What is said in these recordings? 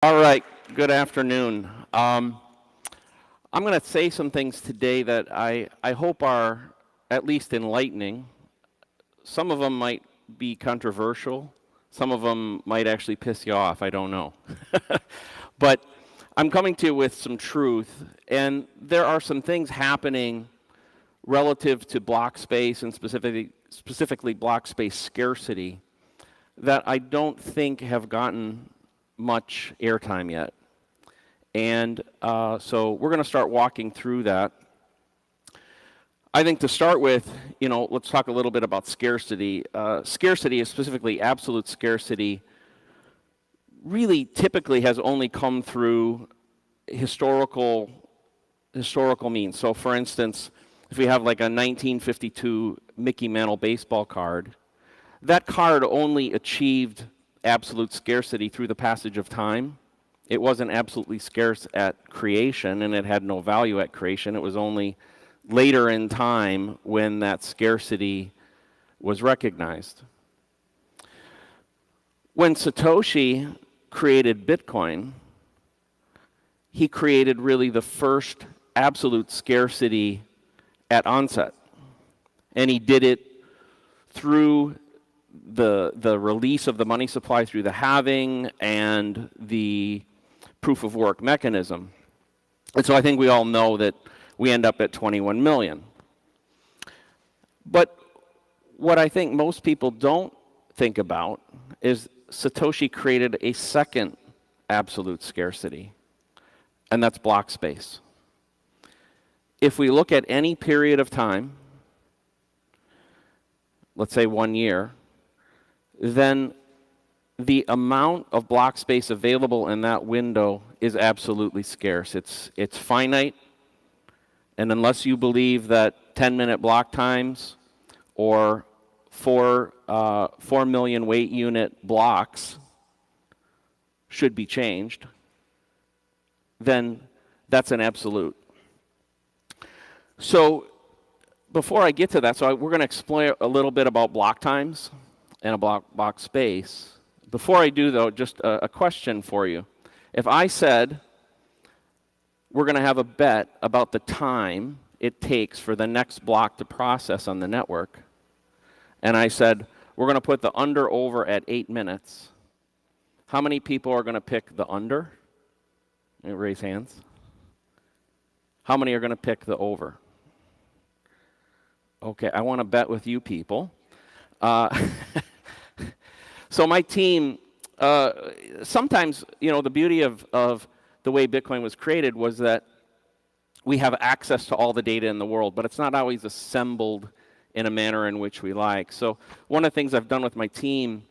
All right, good afternoon. I'm going to say some things today that I hope are at least enlightening. Some of them might be controversial. Some of them might actually piss you off, I don't know. But I'm coming to you with some truth, and there are some things happening relative to Blockspace and specifically Blockspace scarcity that I don't think have gotten much airtime yet. And so we're going to start walking through that. I think to start with, let's talk a little bit about scarcity. Scarcity is specifically absolute scarcity really typically has only come through historical means. So for instance, if we have like a 1952 Mickey Mantle baseball card, that card only achieved absolute scarcity through the passage of time. It wasn't absolutely scarce at creation, and it had no value at creation. It was only later in time when that scarcity was recognized. When Satoshi created Bitcoin, he created really the first absolute scarcity at onset. And he did it through the release of the money supply through the halving and the proof of work mechanism. And so I think we all know that we end up at 21 million. But what I think most people don't think about is Satoshi created a second absolute scarcity, and that's block space. If we look at any period of time, let's say 1 year, then the amount of block space available in that window is absolutely scarce. It's finite, and unless you believe that 10-minute block times or 4 million weight unit blocks should be changed, then that's an absolute. So before I get to that, we're going to explain a little bit about block times and a block space. Before I do, though, just a question for you. If I said we're going to have a bet about the time it takes for the next block to process on the network, and I said we're going to put the under over at 8 minutes, how many people are going to pick the under? Raise hands. How many are going to pick the over? Okay, I want to bet with you people. So my team, sometimes, the beauty of the way Bitcoin was created was that we have access to all the data in the world, but it's not always assembled in a manner in which we like. So one of the things I've done with my team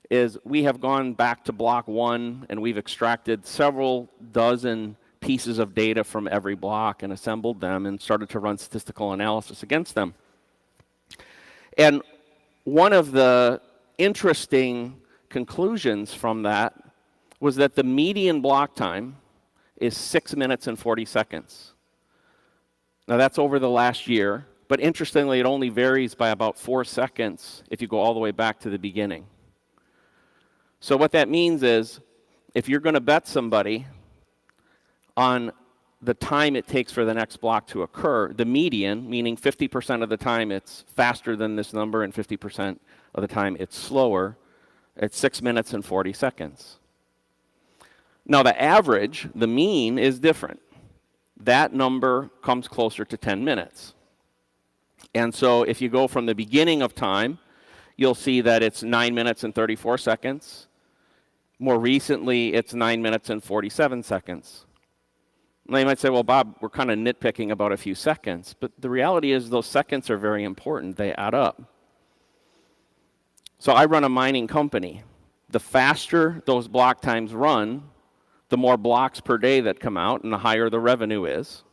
is we have gone back to block 1, and we've extracted several dozen pieces of data from every block and assembled them and started to run statistical analysis against them. And one of the interesting conclusions from that was that the median block time is 6 minutes and 40 seconds. Now that's over the last year, but interestingly it only varies by about 4 seconds if you go all the way back to the beginning. So what that means is if you're going to bet somebody on the time it takes for the next block to occur, the median, meaning 50% of the time it's faster than this number and 50% of the time it's slower, it's 6 minutes and 40 seconds. Now the average, the mean, is different. That number comes closer to 10 minutes. And so if you go from the beginning of time, you'll see that it's 9 minutes and 34 seconds. More recently, it's 9 minutes and 47 seconds. Now you might say, well, Bob, we're kind of nitpicking about a few seconds. But the reality is those seconds are very important. They add up. So I run a mining company. The faster those block times run, the more blocks per day that come out, and the higher the revenue is.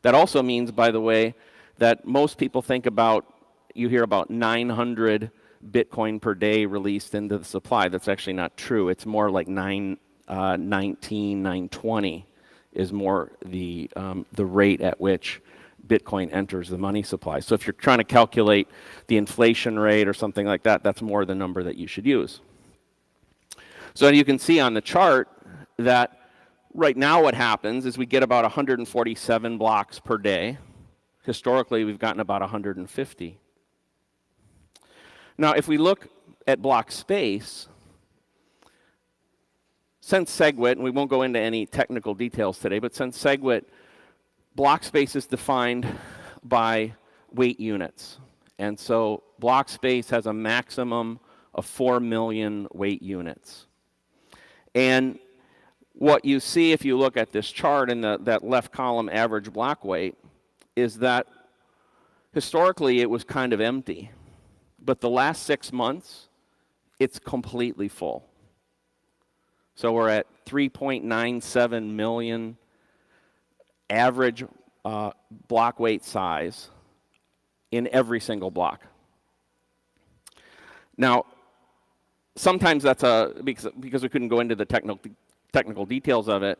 That also means, by the way, that most people think about, you hear about 900 Bitcoin per day released into the supply. That's actually not true. It's more like 919, 920 is more the rate at which Bitcoin enters the money supply. So if you're trying to calculate the inflation rate or something like that, that's more the number that you should use. So you can see on the chart that right now what happens is we get about 147 blocks per day. Historically, we've gotten about 150. Now, if we look at Blockspace, since SegWit, and we won't go into any technical details today, but since SegWit, Blockspace is defined by weight units. And so Blockspace has a maximum of 4 million weight units. And what you see if you look at this chart in that left column average block weight is that historically it was kind of empty. But the last 6 months, it's completely full. So we're at 3.97 million average block weight size in every single block. Now, sometimes that's because we couldn't go into the technical details of it.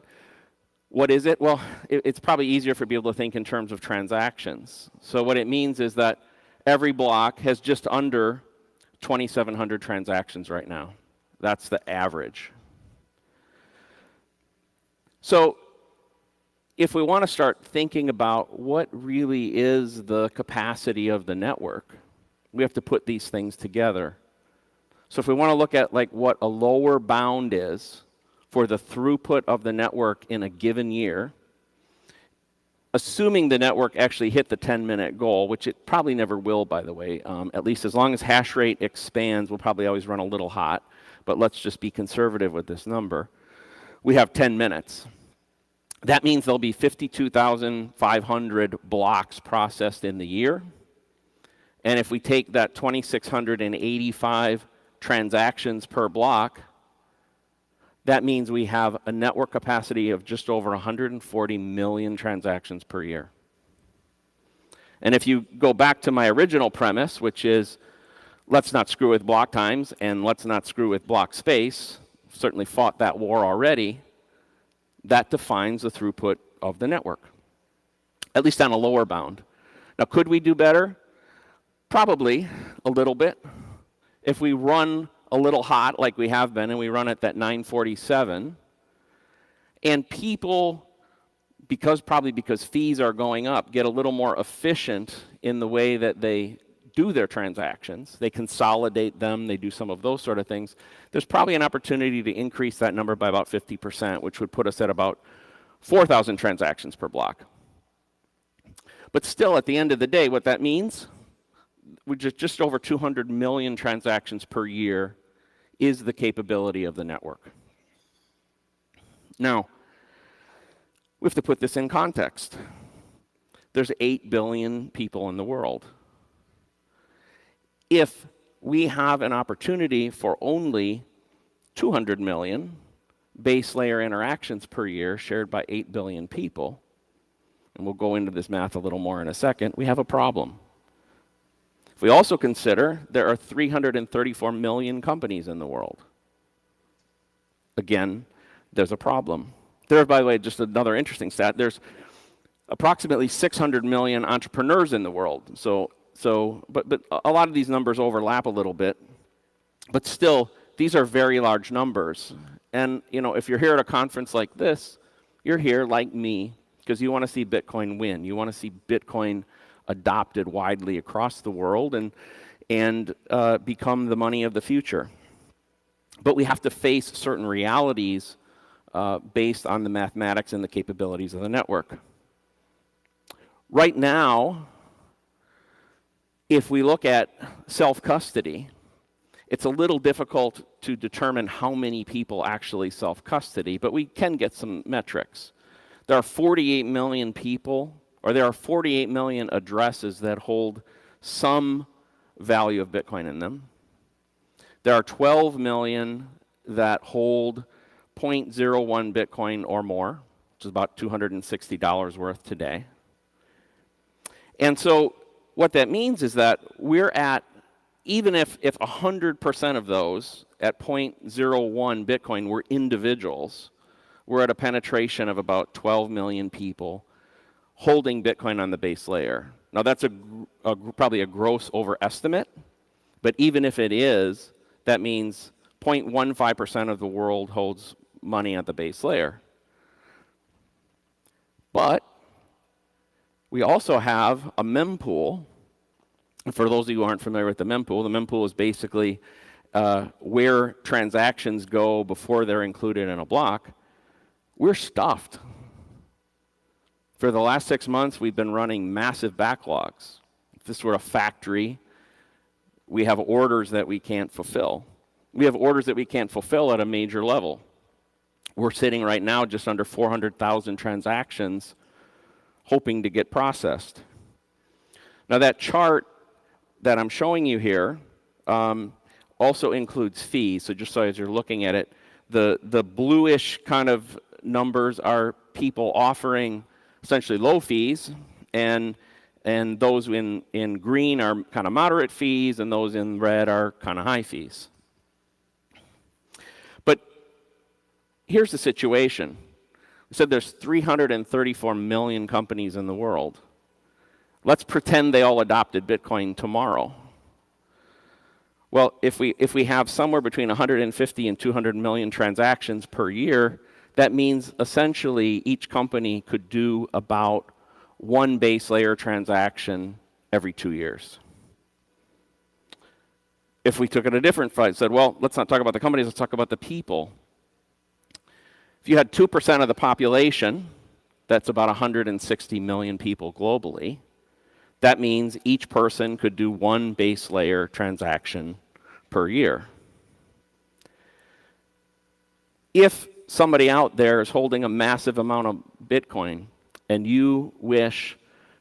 What is it? Well, it's probably easier for people to think in terms of transactions. So what it means is that every block has just under 2,700 transactions right now. That's the average. So if we want to start thinking about what really is the capacity of the network, we have to put these things together. So if we want to look at like what a lower bound is for the throughput of the network in a given year, assuming the network actually hit the 10-minute goal, which it probably never will, by the way, at least as long as hash rate expands, we'll probably always run a little hot, but let's just be conservative with this number. We have 10 minutes. That means there'll be 52,500 blocks processed in the year. And if we take that 2,685 transactions per block, that means we have a network capacity of just over 140 million transactions per year. And if you go back to my original premise, which is let's not screw with block times and let's not screw with block space, certainly fought that war already, that defines the throughput of the network, at least on a lower bound. Now, could we do better? Probably a little bit. If we run a little hot like we have been and we run at that 947, and people, probably because fees are going up, get a little more efficient in the way that they do their transactions, they consolidate them, they do some of those sort of things, there's probably an opportunity to increase that number by about 50%, which would put us at about 4,000 transactions per block. But still, at the end of the day, what that means, we just over 200 million transactions per year is the capability of the network. Now, we have to put this in context. There's 8 billion people in the world. If we have an opportunity for only 200 million base layer interactions per year shared by 8 billion people, and we'll go into this math a little more in a second, we have a problem. If we also consider there are 334 million companies in the world, again, there's a problem. There, by the way, just another interesting stat, there's approximately 600 million entrepreneurs in the world. But a lot of these numbers overlap a little bit. But still, these are very large numbers. And if you're here at a conference like this, you're here like me because you want to see Bitcoin win. You want to see Bitcoin adopted widely across the world and become the money of the future. But we have to face certain realities based on the mathematics and the capabilities of the network. Right now, if we look at self-custody, it's a little difficult to determine how many people actually self-custody, but we can get some metrics. There are 48 million people, or there are 48 million addresses that hold some value of Bitcoin in them. There are 12 million that hold 0.01 Bitcoin or more, which is about $260 worth today. And so what that means is that we're at, even if 100% of those at 0.01 Bitcoin were individuals, we're at a penetration of about 12 million people holding Bitcoin on the base layer. Now that's probably a gross overestimate, but even if it is, that means 0.15% of the world holds money at the base layer. But we also have a mempool. And for those of you who aren't familiar with the mempool is basically where transactions go before they're included in a block. We're stuffed. For the last 6 months, we've been running massive backlogs. If this were a factory, we have orders that we can't fulfill. We have orders that we can't fulfill at a major level. We're sitting right now just under 400,000 transactions hoping to get processed. Now that chart that I'm showing you here also includes fees. So just so as you're looking at it, the bluish kind of numbers are people offering essentially low fees, and those in green are kind of moderate fees, and those in red are kind of high fees. But here's the situation. We said there's 334 million companies in the world. Let's pretend they all adopted Bitcoin tomorrow. Well, if we have somewhere between 150 and 200 million transactions per year, that means essentially each company could do about one base layer transaction every 2 years. If we took it a different fight, said, well, let's not talk about the companies, let's talk about the people. If you had 2% of the population, that's about 160 million people globally. That means each person could do one base layer transaction per year. If somebody out there is holding a massive amount of Bitcoin and you wish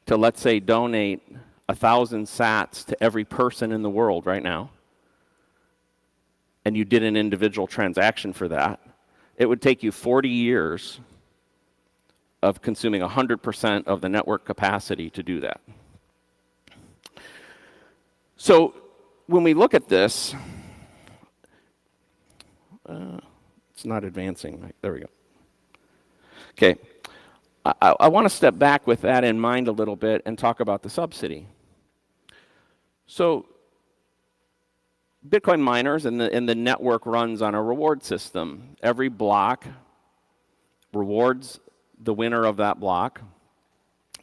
to, let's say, donate 1,000 sats to every person in the world right now, and you did an individual transaction for that, it would take you 40 years of consuming 100% of the network capacity to do that. So when we look at this, it's not advancing. Right, there we go. Okay, I want to step back with that in mind a little bit and talk about the subsidy. So Bitcoin miners and the network runs on a reward system. Every block rewards the winner of that block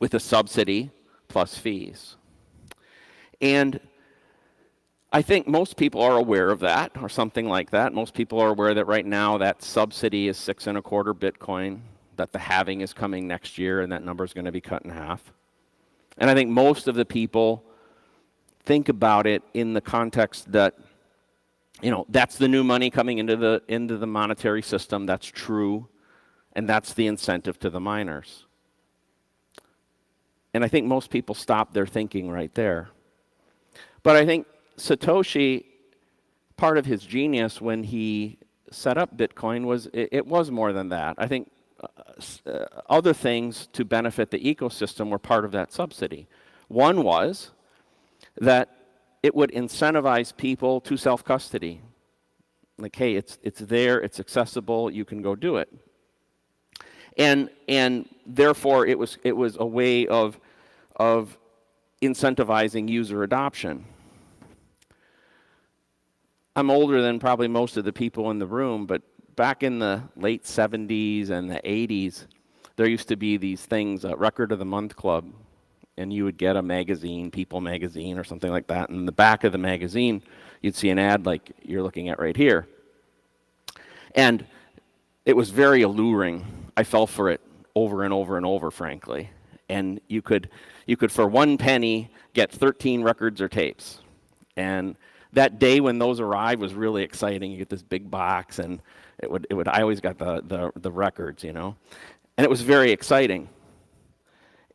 with a subsidy plus fees. And I think most people are aware of that, or something like that. Most people are aware that right now that subsidy is 6.25 Bitcoin, that the halving is coming next year, and that number is going to be cut in half. And I think most of the people think about it in the context that, you know, that's the new money coming into the monetary system. That's true, and that's the incentive to the miners. And I think most people stop their thinking right there. But I think Satoshi, part of his genius when he set up Bitcoin was it was more than that. I think other things to benefit the ecosystem were part of that subsidy. One was that it would incentivize people to self-custody. Like, hey, it's there, it's accessible, you can go do it. And therefore it was a way of incentivizing user adoption. I'm older than probably most of the people in the room, but back in the late 70s and the 80s, there used to be these things, Record of the Month Club, and you would get a magazine, People magazine or something like that, and in the back of the magazine, you'd see an ad like you're looking at right here. And it was very alluring. I fell for it over and over and over, frankly. And you could for 1 penny get 13 records or tapes. And that day when those arrived was really exciting. You get this big box, and I always got the records, you know. And it was very exciting.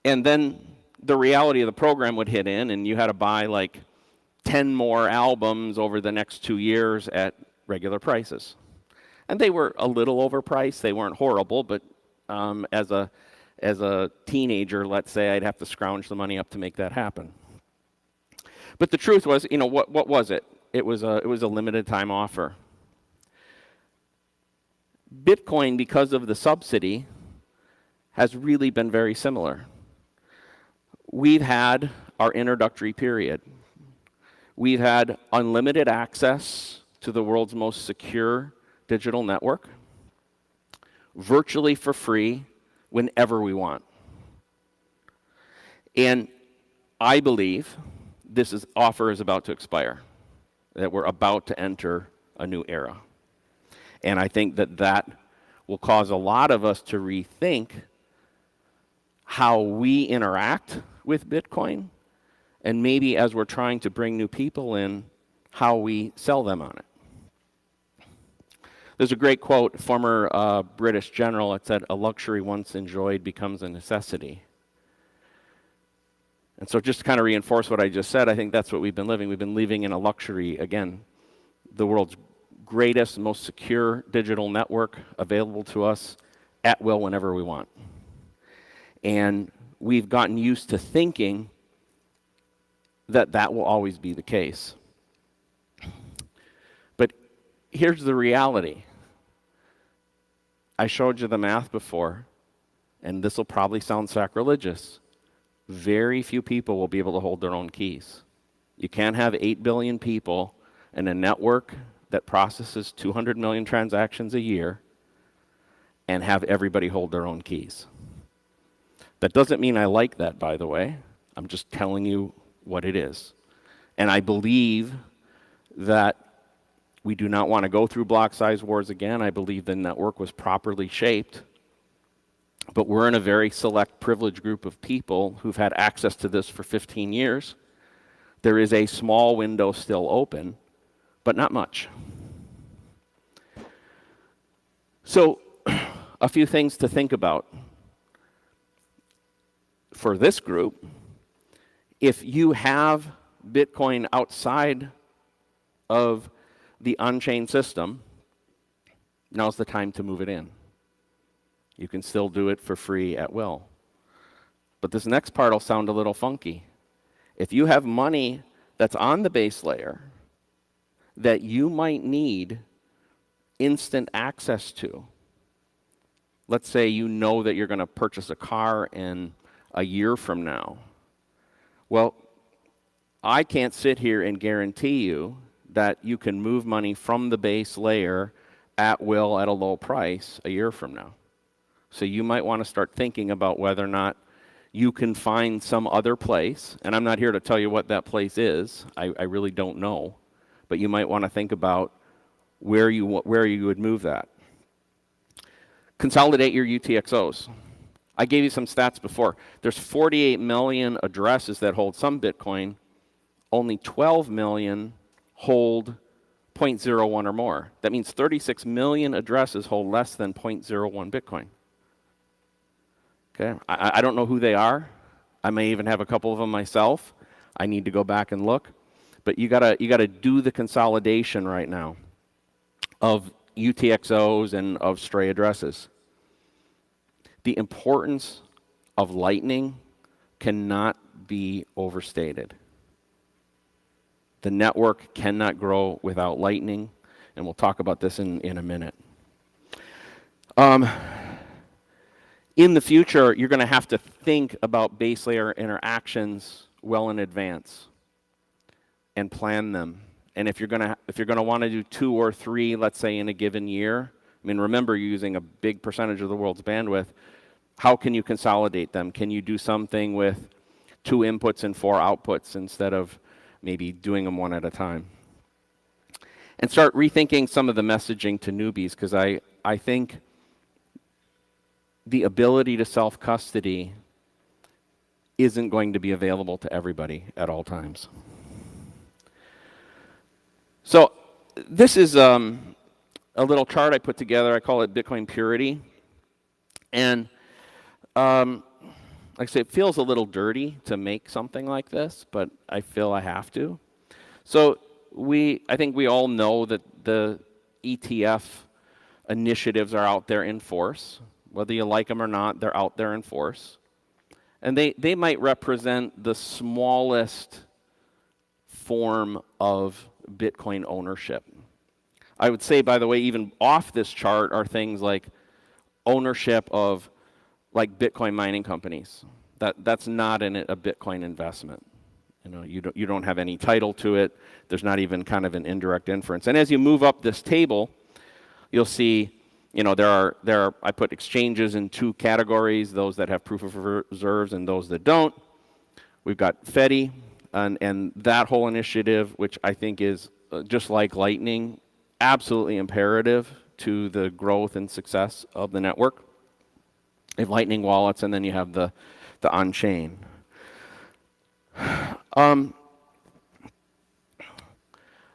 And then the reality of the program would hit in, and you had to buy like 10 more albums over the next 2 years at regular prices. And they were a little overpriced. They weren't horrible, but as a teenager, let's say, I'd have to scrounge the money up to make that happen. But the truth was, you know, what was it? It was a limited time offer. Bitcoin, because of the subsidy, has really been very similar. We've had our introductory period. We've had unlimited access to the world's most secure digital network. virtually for free whenever we want. And I believe this offer is about to expire, that we're about to enter a new era. And I think that will cause a lot of us to rethink how we interact with Bitcoin, and maybe as we're trying to bring new people in, how we sell them on it. There's a great quote, former British general, that said, "A luxury once enjoyed becomes a necessity." And so just to kind of reinforce what I just said, I think that's what we've been living. We've been living in a luxury, again, the world's greatest, most secure digital network available to us at will whenever we want. And we've gotten used to thinking that that will always be the case. But here's the reality. I showed you the math before, and this will probably sound sacrilegious. Very few people will be able to hold their own keys. You can't have 8 billion people in a network that processes 200 million transactions a year and have everybody hold their own keys. That doesn't mean I like that, by the way. I'm just telling you what it is. And I believe that we do not want to go through block size wars again. I believe the network was properly shaped. But we're in a very select privileged group of people who've had access to this for 15 years. There is a small window still open, but not much. So, a few things to think about. For this group, if you have Bitcoin outside of the on-chain system, now's the time to move it in. You can still do it for free at will. But this next part will sound a little funky. If you have money that's on the base layer that you might need instant access to, let's say you know that you're going to purchase a car in a year from now. Well, I can't sit here and guarantee you that you can move money from the base layer at will at a low price a year from now. So you might want to start thinking about whether or not you can find some other place, and I'm not here to tell you what that place is. I really don't know. But you might want to think about where you would move that. Consolidate your UTXOs. I gave you some stats before. There's 48 million addresses that hold some Bitcoin. Only 12 million hold 0.01 or more. That means 36 million addresses hold less than 0.01 Bitcoin. Okay, I don't know who they are. I may even have a couple of them myself. I need to go back and look. But you gotta do the consolidation right now of UTXOs and of stray addresses. The importance of Lightning cannot be overstated. The network cannot grow without Lightning, and we'll talk about this in a minute. In the future, you're going to have to think about base layer interactions well in advance and plan them. And if you're going to want to do 2 or 3, let's say in a given year, I mean, remember you're using a big percentage of the world's bandwidth. How can you consolidate them? Can you do something with 2 inputs and 4 outputs instead of maybe doing them one at a time? And start rethinking some of the messaging to newbies, because I think the ability to self-custody isn't going to be available to everybody at all times. So this is a little chart I put together. I call it Bitcoin purity. And like I say, it feels a little dirty to make something like this, but I feel I have to. So I think we all know that the ETF initiatives are out there in force. Whether you like them or not, they're out there in force. And they might represent the smallest form of Bitcoin ownership. I would say, by the way, even off this chart are things like ownership of like Bitcoin mining companies. That's not a Bitcoin investment. You don't have any title to it. There's not even kind of an indirect inference. And as you move up this table, you'll see You know, I put exchanges in 2 categories, those that have proof of reserves and those that don't. We've got FEDI and that whole initiative, which I think is just like Lightning, absolutely imperative to the growth and success of the network. You have Lightning wallets, and then you have the on-chain. I'm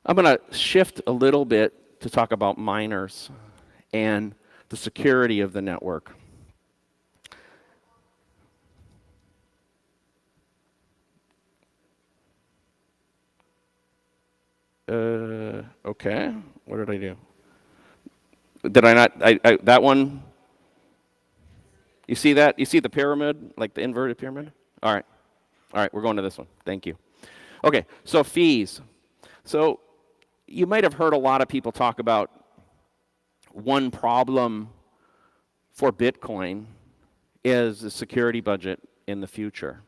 going to shift a little bit to talk about miners and the security of the network. Okay, what did I do? Did I not, that one? You see that? You see the pyramid, like the inverted pyramid? All right, we're going to this one. Thank you. Okay, so fees. So you might have heard a lot of people talk about one problem for Bitcoin is the security budget in the future.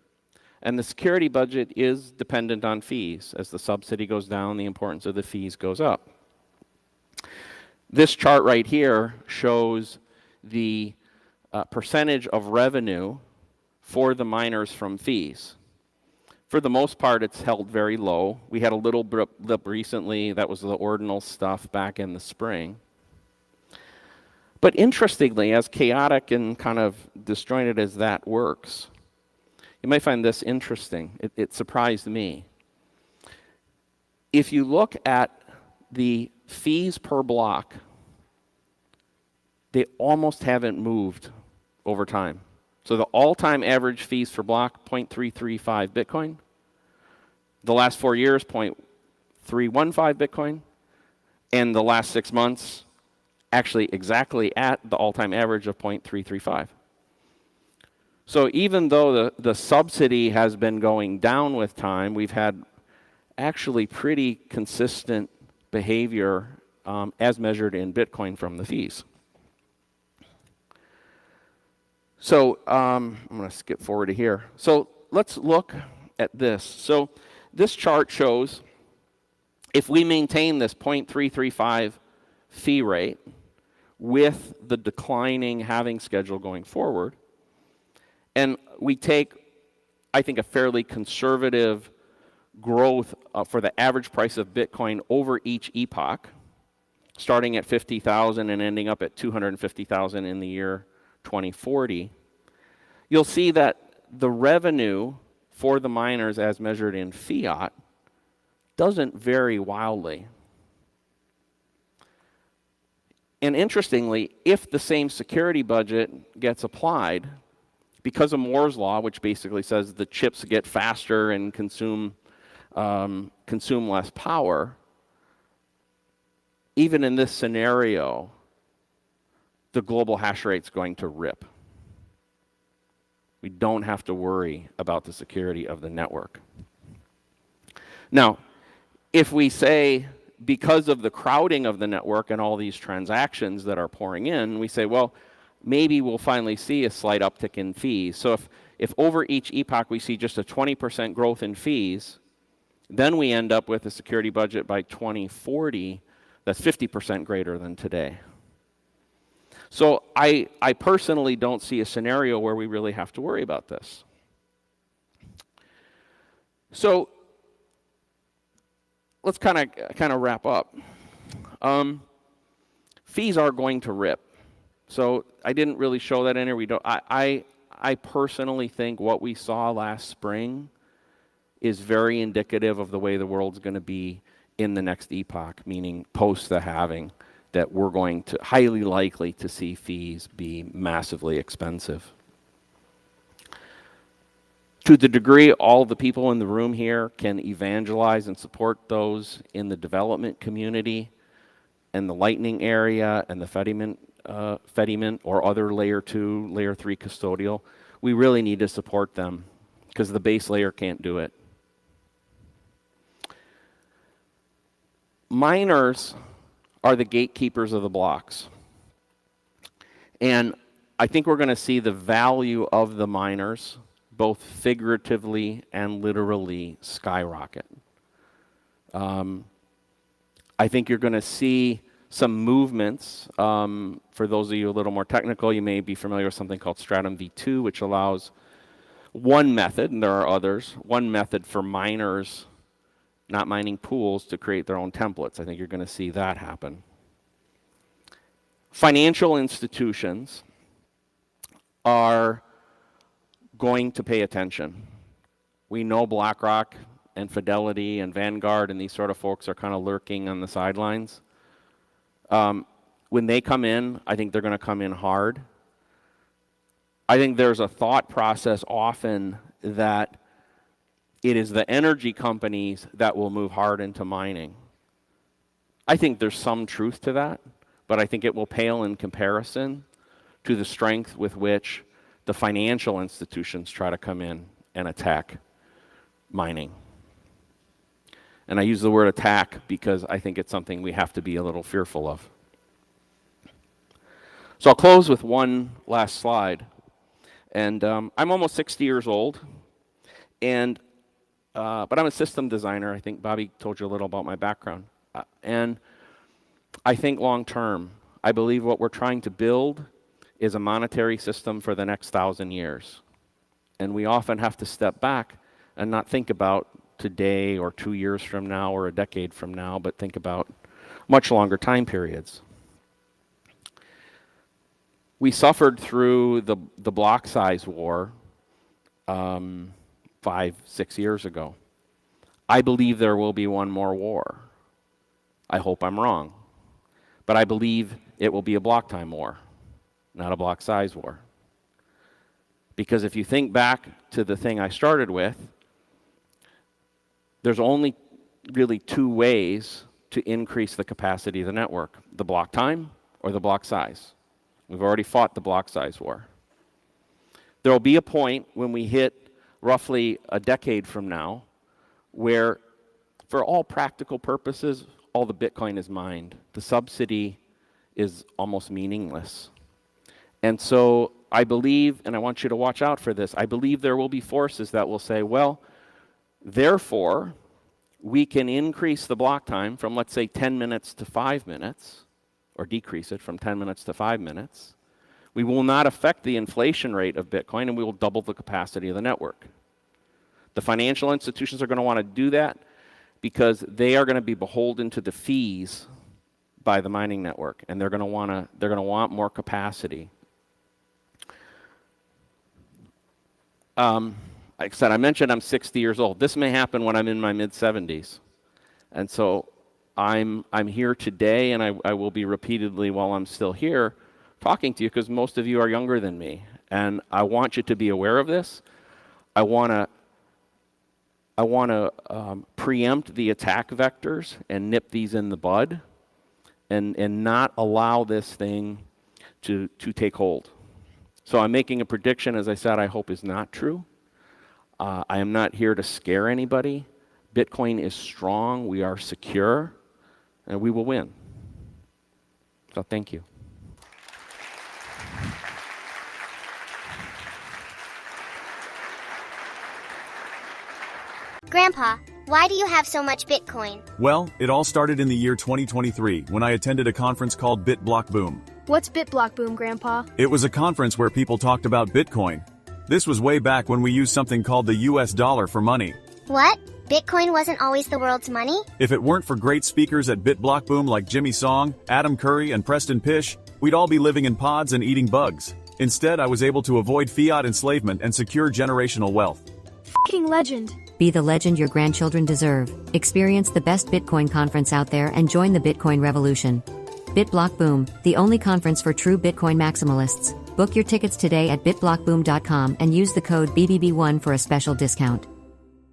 And the security budget is dependent on fees. As the subsidy goes down, the importance of the fees goes up. This chart right here shows the percentage of revenue for the miners from fees. For the most part, it's held very low. We had a little blip recently. That was the ordinal stuff back in the spring. But interestingly, as chaotic and kind of disjointed as that works, you might find this interesting. It surprised me. If you look at the fees per block, they almost haven't moved over time. So the all-time average fees for block, 0.335 Bitcoin. The last 4 years, 0.315 Bitcoin. And the last 6 months, actually exactly at the all-time average of 0.335. So even though the subsidy has been going down with time, we've had actually pretty consistent behavior as measured in Bitcoin from the fees. So I'm going to skip forward to here. So let's look at this. So this chart shows if we maintain this 0.335 fee rate with the declining halving schedule going forward, and we take, I think, a fairly conservative growth for the average price of Bitcoin over each epoch, starting at 50,000 and ending up at 250,000 in the year 2040, you'll see that the revenue for the miners as measured in fiat doesn't vary wildly. And interestingly, if the same security budget gets applied, because of Moore's law, which basically says the chips get faster and consume less power, even in this scenario, the global hash rate's going to rip. We don't have to worry about the security of the network. Now, if we say, because of the crowding of the network and all these transactions that are pouring in, we say, well, maybe we'll finally see a slight uptick in fees. So if over each epoch we see just a 20% growth in fees, then we end up with a security budget by 2040 that's 50% greater than today. So I personally don't see a scenario where we really have to worry about this. So let's kind of wrap up. Fees are going to rip. So I didn't really show that in here. We don't. I personally think what we saw last spring is very indicative of the way the world's going to be in the next epoch, meaning post the halving, that we're going to highly likely to see fees be massively expensive. To the degree all the people in the room here can evangelize and support those in the development community and the Lightning area and the Fediment or other layer 2, layer 3 custodial, we really need to support them because the base layer can't do it. Miners are the gatekeepers of the blocks. And I think we're going to see the value of the miners, both figuratively and literally, skyrocket. I think you're going to see some movements. For those of you a little more technical, you may be familiar with something called Stratum v2, which allows one method, and there are others, one method for miners not mining pools to create their own templates. I think you're going to see that happen. Financial institutions are going to pay attention. We know BlackRock and Fidelity and Vanguard and these sort of folks are kind of lurking on the sidelines. When they come in, I think they're going to come in hard. I think there's a thought process often that it is the energy companies that will move hard into mining. I think there's some truth to that, but I think it will pale in comparison to the strength with which the financial institutions try to come in and attack mining. And I use the word attack because I think it's something we have to be a little fearful of. So I'll close with one last slide. And I'm almost 60 years old, and but I'm a system designer. I think Bobby told you a little about my background. And I think long term, I believe what we're trying to build is a monetary system for the next 1,000 years. And we often have to step back and not think about today or 2 years from now or a decade from now, but think about much longer time periods. We suffered through the block size war 5-6 years ago. I believe there will be one more war. I hope I'm wrong. But I believe it will be a block time war, not a block size war. Because if you think back to the thing I started with, there's only really two ways to increase the capacity of the network: the block time or the block size. We've already fought the block size war. There will be a point when we hit roughly a decade from now where, for all practical purposes, all the Bitcoin is mined. The subsidy is almost meaningless. And so I believe, and I want you to watch out for this, I believe there will be forces that will say, well, therefore, we can increase the block time from, let's say, 10 minutes to 5 minutes, or decrease it from 10 minutes to 5 minutes. We will not affect the inflation rate of Bitcoin, and we will double the capacity of the network. The financial institutions are going to want to do that because they are going to be beholden to the fees by the mining network, and they're going to want more capacity. Like I said, I mentioned I'm 60 years old. This may happen when I'm in my mid-70s. And so I'm here today, and I will be repeatedly while I'm still here talking to you, because most of you are younger than me. And I want you to be aware of this. I want to preempt the attack vectors and nip these in the bud and not allow this thing to take hold. So I'm making a prediction, as I said, I hope is not true. I am not here to scare anybody. Bitcoin is strong, we are secure, and we will win. So thank you. Grandpa, why do you have so much Bitcoin? Well, it all started in the year 2023 when I attended a conference called BitBlockBoom. What's BitBlockBoom, Grandpa? It was a conference where people talked about Bitcoin. This was way back when we used something called the US dollar for money. What? Bitcoin wasn't always the world's money? If it weren't for great speakers at BitBlockBoom like Jimmy Song, Adam Curry, and Preston Pish, we'd all be living in pods and eating bugs. Instead, I was able to avoid fiat enslavement and secure generational wealth. F***ing legend. Be the legend your grandchildren deserve. Experience the best Bitcoin conference out there and join the Bitcoin revolution. BitBlockBoom, the only conference for true Bitcoin maximalists. Book your tickets today at bitblockboom.com and use the code BBB1 for a special discount.